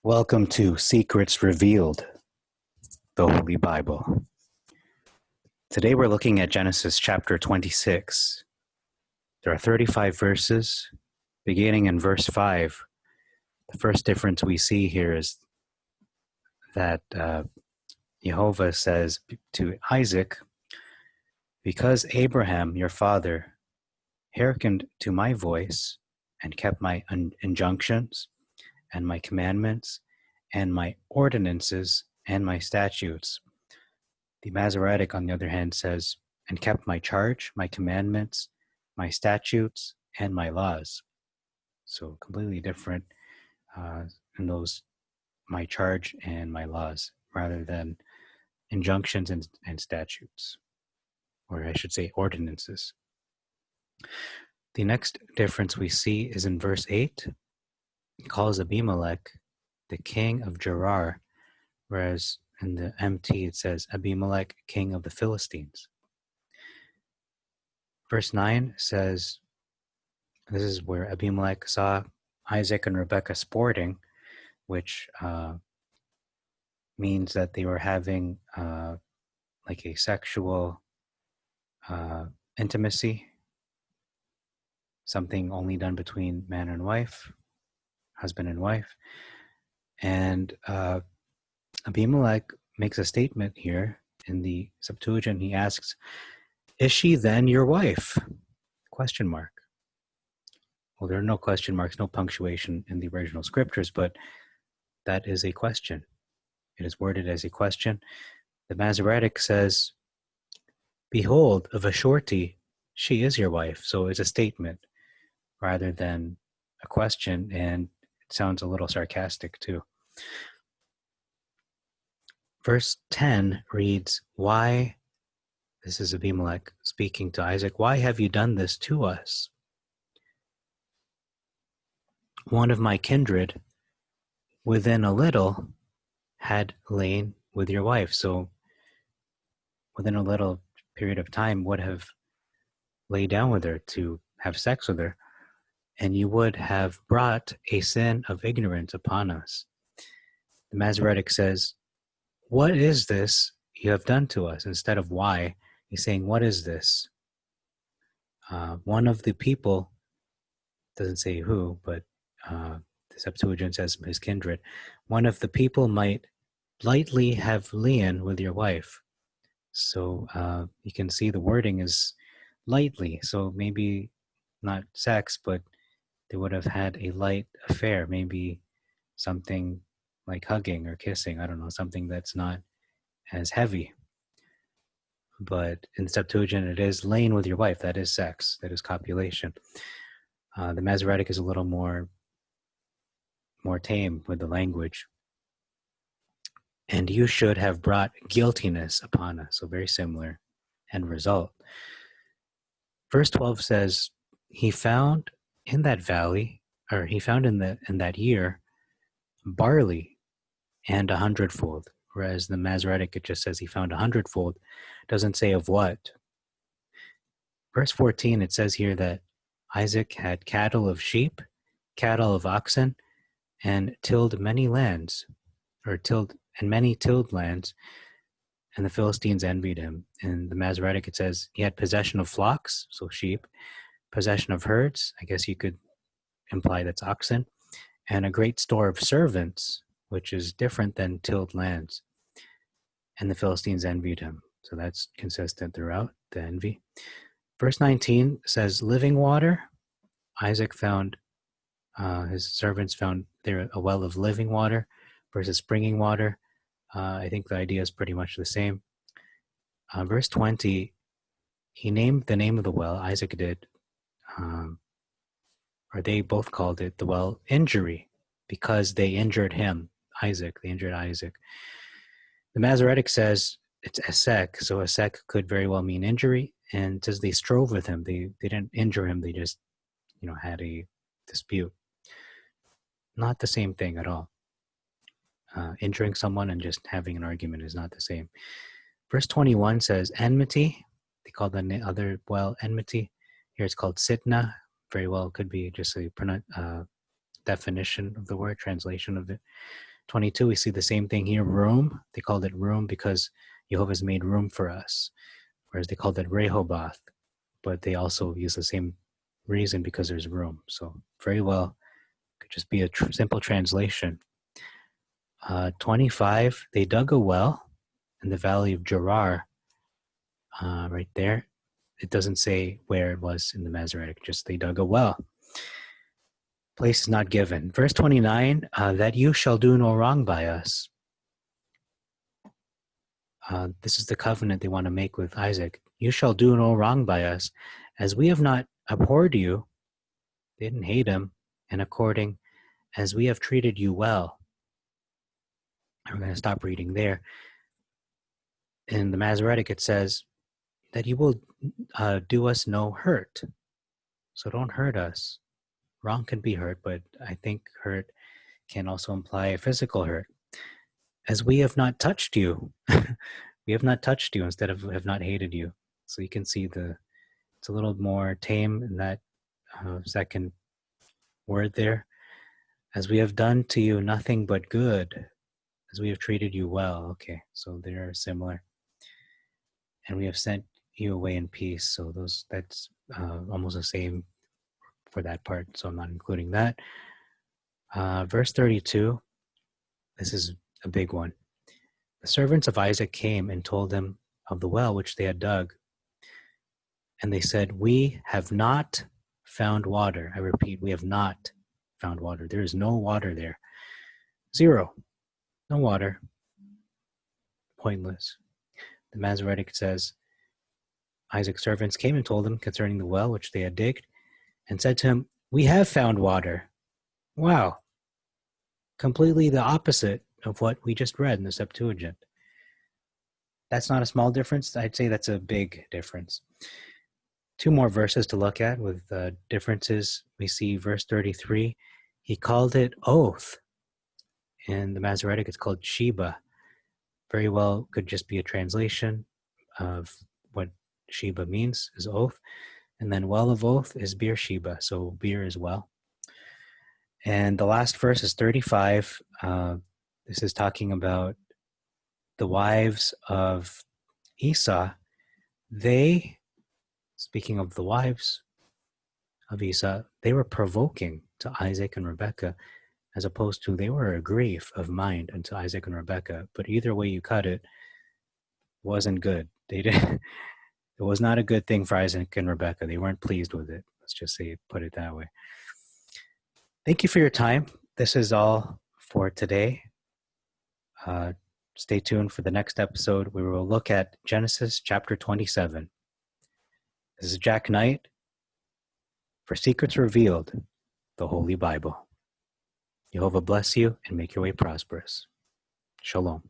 Welcome to Secrets Revealed, the Holy Bible. Today we're looking at Genesis chapter 26. There are 35 verses. Beginning in verse 5, the first difference we see here is that Jehovah says to Isaac, "Because Abraham, your father, hearkened to my voice and kept my injunctions and my commandments and my ordinances and my statutes." The Masoretic, on the other hand, says, "and kept my charge, my commandments, my statutes, and my laws." So completely different in those, my charge and my laws, rather than injunctions and statutes, or I should say ordinances. The next difference we see is in verse 8. It calls Abimelech the king of Gerar, whereas in the MT it says Abimelech, king of the Philistines. Verse 9 says, this is where Abimelech saw Isaac and Rebekah sporting, which means that they were having like a sexual intimacy, something only done between man and wife, husband and wife. And Abimelech makes a statement here in the Septuagint. He asks, "Is she then your wife?" Question mark. Well, there are no question marks, no punctuation in the original scriptures, but that is a question. It is worded as a question. The Masoretic says, "Behold, of a surety, she is your wife." So it's a statement rather than a question, and it sounds a little sarcastic too. Verse 10 reads, "Why," this is Abimelech speaking to Isaac, "why have you done this to us? One of my kindred within a little had lain with your wife." So within a little period of time would have laid down with her to have sex with her, and you would have brought a sin of ignorance upon us. The Masoretic says, "What is this you have done to us?" Instead of why, he's saying, "What is this?" One of the people, doesn't say who, but the Septuagint says his kindred, "One of the people might lightly have lain with your wife." So you can see the wording is lightly. So maybe not sex, but they would have had a light affair, maybe something like hugging or kissing. I don't know, something that's not as heavy. But in the Septuagint, it is laying with your wife. That is sex. That is copulation. The Masoretic is a little more tame with the language. "And you should have brought guiltiness upon us." So very similar end result. Verse 12 says, "He found in that valley," or he found in that year, "barley and 100-fold." Whereas the Masoretic, it just says he found 100-fold. It doesn't say of what. Verse 14, it says here that Isaac had cattle of sheep, cattle of oxen, and tilled many lands, many tilled lands, and the Philistines envied him. In the Masoretic, it says he had possession of flocks, so sheep, possession of herds, I guess you could imply that's oxen, and a great store of servants, which is different than tilled lands. And the Philistines envied him. So that's consistent throughout, the envy. Verse 19 says, "Living water." Isaac found, his servants found there a well of living water versus springing water. I think the idea is pretty much the same. Verse 20, he named the name of the well, Isaac did, or they both called it the well Injury, because they injured him, Isaac. They injured Isaac. The Masoretic says it's Esek, so Esek could very well mean injury, and it says they strove with him. They didn't injure him, they just had a dispute. Not the same thing at all. Injuring someone and just having an argument is not the same. Verse 21 says enmity. They call the other well enmity. Here it's called sitna. Very well could be just a definition of the word, translation of it. 22, we see the same thing here, room. They called it room because Jehovah's made room for us, whereas they called it Rehoboth, but they also use the same reason because there's room. So very well, could just be a simple translation. 25, they dug a well in the valley of Gerar, right there. It doesn't say where it was in the Masoretic, just they dug a well. Place is not given. Verse 29, that you shall do no wrong by us. This is the covenant they want to make with Isaac. You shall do no wrong by us, as we have not abhorred you, they didn't hate him, and according as we have treated you well. I'm going to stop reading there. In the Masoretic, it says that you will do us no hurt. So don't hurt us. Wrong can be hurt, but I think hurt can also imply physical hurt. As we have not touched you, we have not touched you instead of have not hated you. So you can see it's a little more tame in that second word there. As we have done to you nothing but good, as we have treated you well. Okay, so they're similar. And we have sent you away in peace. So that's almost the same for that part. So I'm not including that. Verse 32, this is a big one. The servants of Isaac came and told him of the well which they had dug. And they said, we have not found water. I repeat, we have not found water. There is no water there. Zero. No water. Pointless. The Masoretic says, Isaac's servants came and told him concerning the well which they had digged, and said to him, we have found water. Wow. Completely the opposite of what we just read in the Septuagint. That's not a small difference. I'd say that's a big difference. Two more verses to look at with differences. We see verse 33. He called it oath. In the Masoretic, it's called Sheba. Very well could just be a translation of what Sheba means, is oath. And then well of oath is Beersheba, so beer as well. And the last verse is 35. This is talking about the wives of Esau. They, speaking of the wives of Esau, they were provoking to Isaac and Rebekah, as opposed to they were a grief of mind unto Isaac and Rebekah. But either way you cut it, wasn't good. They did. It was not a good thing for Isaac and Rebekah. They weren't pleased with it. Let's just say, put it that way. Thank you for your time. This is all for today. Stay tuned for the next episode where we will look at Genesis chapter 27. This is Jack Knight for Secrets Revealed, the Holy Bible. Jehovah bless you and make your way prosperous. Shalom.